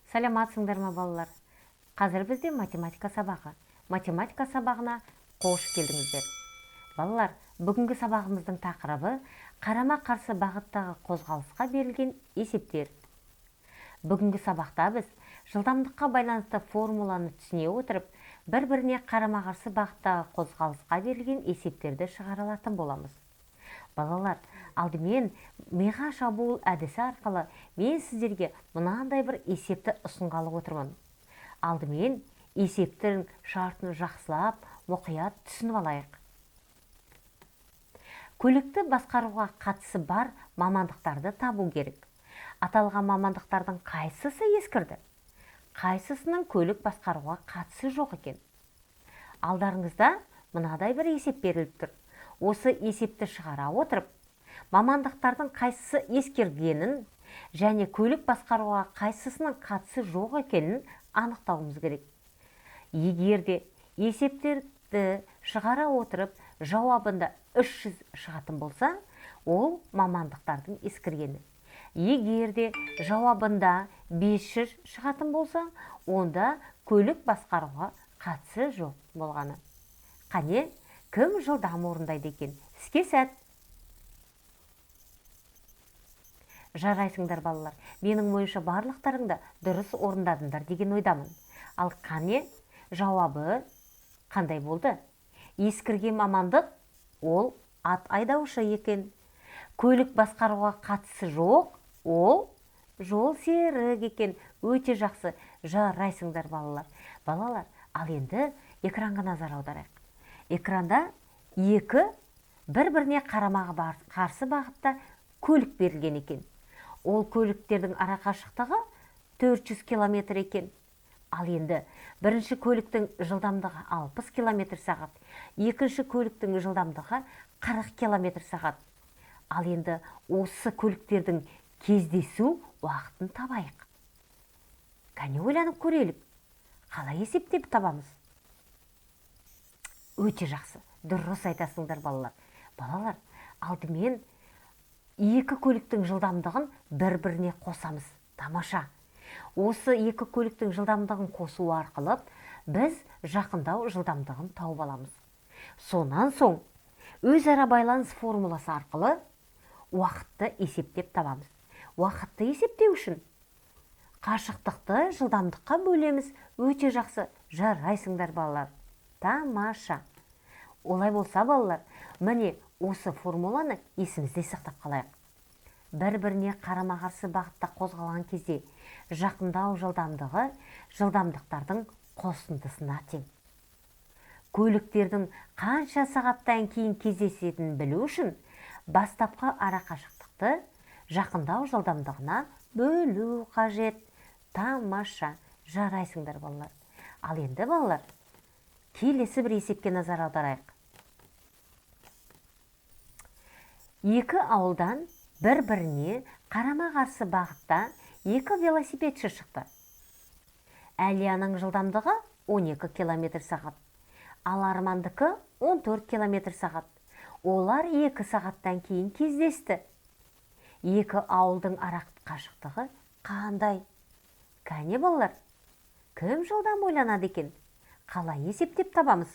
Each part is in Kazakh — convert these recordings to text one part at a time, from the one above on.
Саламатсыңдар ма балалар? Қазір бізде математика сабағы. Математика сабағына қош келдіңіздер. Балалар, бүгінгі сабағымыздың тақырыбы қарама-қарсы бағыттағы қозғалысқа берілген есептер. Бүгінгі сабақта біз жылдамдыққа байланысты формуланы түсіне отырып, бір-біріне қарама-қарсы бағыттағы қозғалысқа берілген есептерді шығара алатын боламыз. Балалар, алдымен миға шабуыл әдісі арқылы мен сіздерге мынандай бір есепті ұсынғалы отырмын. Алдымен есептің шартын жақсылап, мұқият түсініп алайық. Көлікті басқаруға қатысы бар мамандықтарды табу керек. Аталған мамандықтардың қайсысы ескірді? Қайсысының көлік басқаруға қатысы жоқ екен? Алдарыңызда мынадай бір есеп беріліп тұр. Осы есепті шығара отырып, мамандықтардың қайсысы ескергенін және көлік басқаруға қайсысының қатысы жоқ екенін анықтауымыз керек. Егер де есептерді шығара отырып, жауабында 300 шығатын болса, ол мамандықтардың ескіргені. Егер де жауабында 500 шығатын болса, онда көлік басқаруға қатысы жоқ болғаны. Қане, кім жылдам орындайды екен? Іске сәт. Жарайсыңдар балалар. Менің ойымша барлықтарыңда дұрыс орындадыңдар деген ойдамын. Ал қане, жауабы қандай болды? Ескірген мамандық ол ат айдаушы екен. Көлік басқаруға қатысы жоқ, ол жол серік екен. Өте жақсы. Жарайсыңдар балалар. Балалар, ал енді экранға назар аударайық. Экранда екі бір-біріне қарама-қарсы бағытта көлік берілген екен. Ол көліктердің арақашықтығы 400 км екен. Ал енді бірінші көліктің жылдамдығы 60 км сағат, екінші көліктің жылдамдығы 40 км сағат. Ал енді осы көліктердің кездесу уақытын табайық. Кәне ойланып көрелік. Қалай есептеп табамыз? Өте жақсы, дұрыс айтасыңдар балалар. Балалар, алдымен екі көліктің жылдамдығын бір-біріне қосамыз. Тамаша. Осы екі көліктің жылдамдығын қосу арқылы біз жақындау жылдамдығын тауып аламыз. Сонан соң, өзара байланыс формуласы арқылы уақытты есептеп табамыз. Уақытты есептеу үшін қашықтықты жылдамдыққа бөлеміз. Өте жақсы, жарайсыңдар балалар. Тамаша. Олай болса балалар, міне осы формуланы есімізде сақтап қалайық. Бір-біріне қарама-қарсы бағытта қозғалған кезде жақындау жылдамдығы жылдамдықтардың қосындысына тең. Көліктердің қанша сағаттан кейін кездесетінін білу үшін бастапқы арақашықтықты жақындау жылдамдығына бөлу қажет. Тамаша, жарайсыңдар балалар. Ал енді балалар, келесі бір есепке назар аударайық. Екі ауылдан бір-біріне қарама-қарсы бағытта екі велосипедші шықты. Әлияның жылдамдығы 12 км сағат, ал Армандікі 14 км сағат. Олар 2 сағаттан кейін кездесті. Екі ауылдың арақашықтығы қандай? Кәне балалар, кім жылдам ойланады екен? Қалай есептеп табамыз?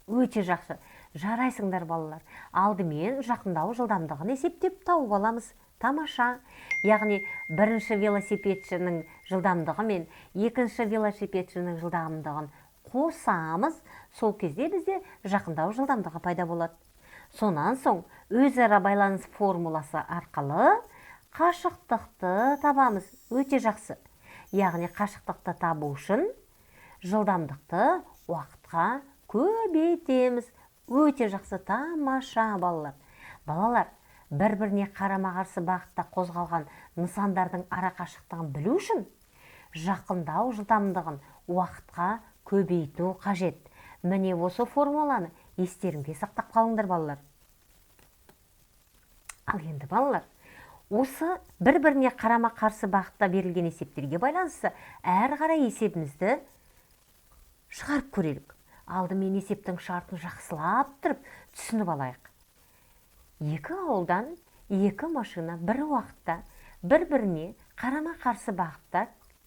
Өте жақсы. Жарайсыңдар балалар. Алдымен жақындау жылдамдығын есептеп тауып аламыз. Тамаша. Яғни бірінші велосипедшінің жылдамдығы мен екінші велосипедшінің жылдамдығын қосамыз. Сол кезде бізде жақындау жылдамдығы пайда болады. Сонан соң өзара байланыс формуласы арқылы қашықтықты табамыз. Өте жақсы. Яғни қашықтықты табу үшін жылдамдықты уақытқа көбейтеміз. Өте жақсы, тамаша балалар. Балалар, бір-біріне қарама-қарсы бағытта қозғалған нысандардың арақашықтығын білу үшін жақындау жылдамдығын уақытқа көбейту қажет. Міне осы формуланы естеріңде сақтап қалыңдар балалар. Ал енді балалар, осы бір-біріне қарама-қарсы бағытта берілген есептерге байланысты әр қарай есебімізді шығарып көрелік. Алдымен есептің шартын жақсылап тұрып түсініп алайық. Екі ауылдан екі машина бір уақытта бір-біріне қарама қарсы бағытта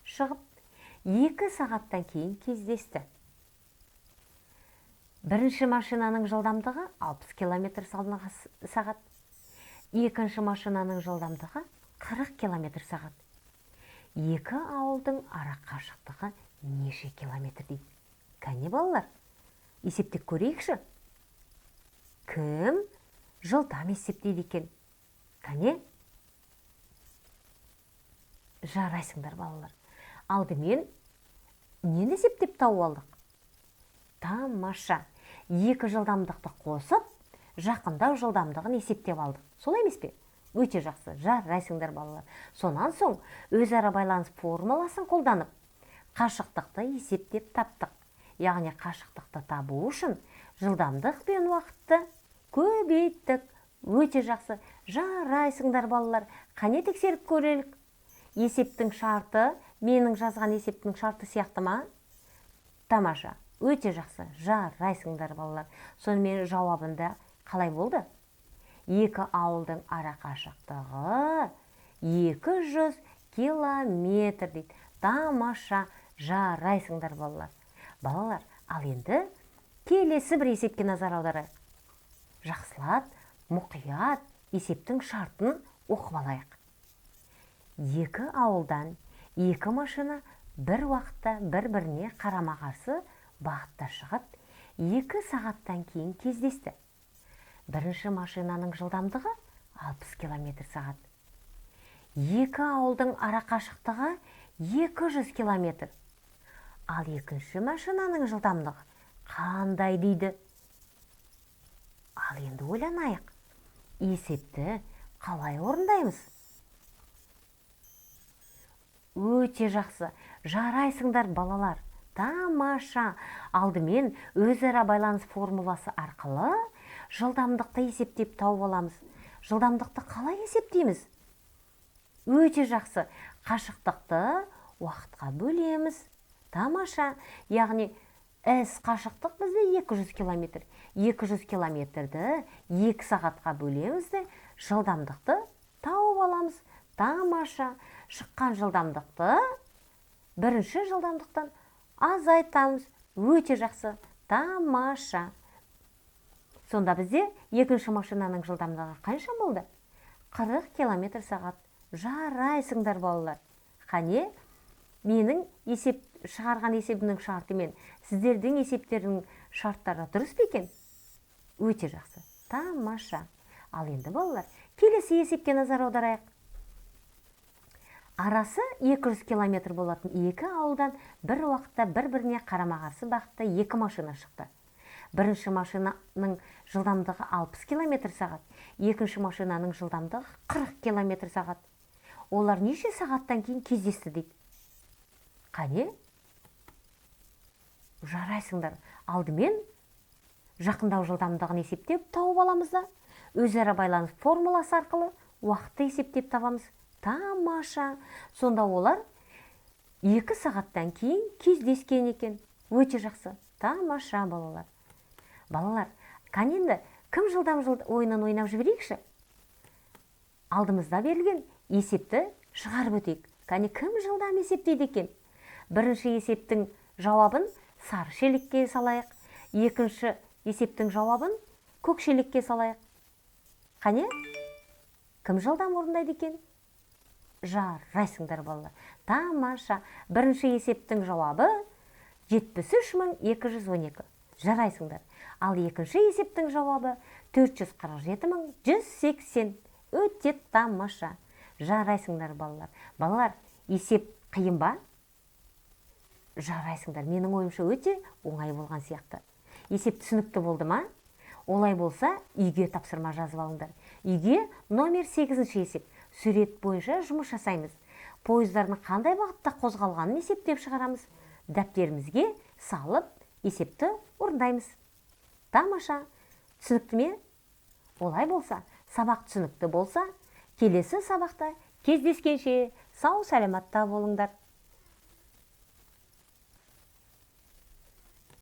шығып 2 сағаттан кейін кездесті. Бірінші машинаның жылдамдығы 60 км сағат, екінші машинаның жылдамдығы 40 км сағат. Екі ауылдың ара қашықтығы неше километр дейді? Кәне балалар, есептеп көрейікші. Кім жылдам есептейді екен? Кәне? Жарайсыңдар балалар. Алдымен нені есептеп тауып алдық? Тамаша. 2 жылдамдықты қосып, жақындау жылдамдығын есептеп алдық. Солай емес пе? Өте жақсы. Жарайсыңдар балалар. Сонан соң өзара байланыс формуласын қолданып, қашықтықты есептеп таптық. Яғни қашықтықты табу үшін жылдамдық пен уақытты көбейттік. Өте жақсы. Жарайсыңдар балалар. Қане тексеріп көрелік. Есептің шарты, менің жазған есептің шарты сияқты ма? Тамаша. Өте жақсы. Жарайсыңдар балалар. Сонымен жауабында қалай болды? 2 ауылдың ара қашықтығы 200 километр дейді. Тамаша. Жарайсыңдар балалар. Балалар, ал енді келесі бір есепке назар аударайық. Жақсылап, мұқият есептің шартын оқып алайық. 2 ауылдан 2 машина бір уақытта бір-біріне қарама-қарсы бағытта шығып, 2 сағаттан кейін кездесті. Бірінші машинаның жылдамдығы 60 км сағат. 2 ауылдың ара қашықтығы 200 км. Ал екінші машинаның жылдамдығы қандай дейді? Ал енді ойланайық. Есепті қалай орындаймыз? Өте жақсы. Жарайсыңдар балалар. Тамаша. Алдымен өзара байланыс формуласы арқылы жылдамдықты есептеп тауып аламыз. Жылдамдықты қалай есептейміз? Өте жақсы. Қашықтықты уақытқа бөлеміз. Тамаша. Яғни S қашықтық бізде 200 км. 200 километрді 2 сағатқа бөлеміз де жылдамдықты тауып аламыз. Тамаша. Шыққан жылдамдықты бірінші жылдамдықтан азайтамыз. Өте жақсы. Тамаша. Сонда бізде екінші машинаның жылдамдығы қанша болды? 40 км сағат. Жарайсыңдар балалар. Қане, менің шығарған есебімнің шарты мен сіздердің есептердің шарттары дұрыс па екен? Өте жақсы. Тамаша. Ал енді балалар, келесі есепке назар аударайық. Арасы 200 км болатын 2 ауылдан бір уақытта бір-біріне қарама-қарсы бағытта 2 машина шықты. Бірінші машинаның жылдамдығы 60 км сағат, екінші машинаның жылдамдығы 40 км сағат. Олар неше сағаттан кейін кездесті дейді? Қане? Жарайсыңдар. Алдымен жақындау жылдамдығын есептеп тауып аламыз да, өзара байланыс формуласы арқылы уақытты есептеп табамыз. Тамаша. Сонда олар 2 сағаттан кейін кездескен екен. Өте жақсы. Тамаша балалар. Балалар, қаненді кім жылдам ойынын ойнап жіберейікші? Алдымызда берілген есепті шығарып өтейік. Қане кім жылдам есептейді екен? Бірінші есептің жауабын сары шелекке салайық. Екінші есептің жауабын көк шелекке салайық. Қане? Кім жылдам орындайды екен? Жарайсыңдар балалар. Тамаша. Бірінші есептің жауабы 73.212. Жарайсыңдар. Ал екінші есептің жауабы 447.180. Өте тамаша. Жарайсыңдар балалар. Балалар, есеп қиын ба? Жарайсыңдар. Менің ойымша өте оңай болған сияқты. Есеп түсінікті болды ма? Олай болса, үйге тапсырма жазып алыңдар. Үйге номер 8-ші есеп. Сурет бойынша жұмыс жасаймыз. Пойыздардың қандай бағытта қозғалғанын есептеп шығарамыз. Дәптерімізге салып, есепті орындаймыз. Тамаша. Түсінікті ме? Олай болса, сабақ түсінікті болса, келесі сабақта кездескенше сау саламатта болыңдар.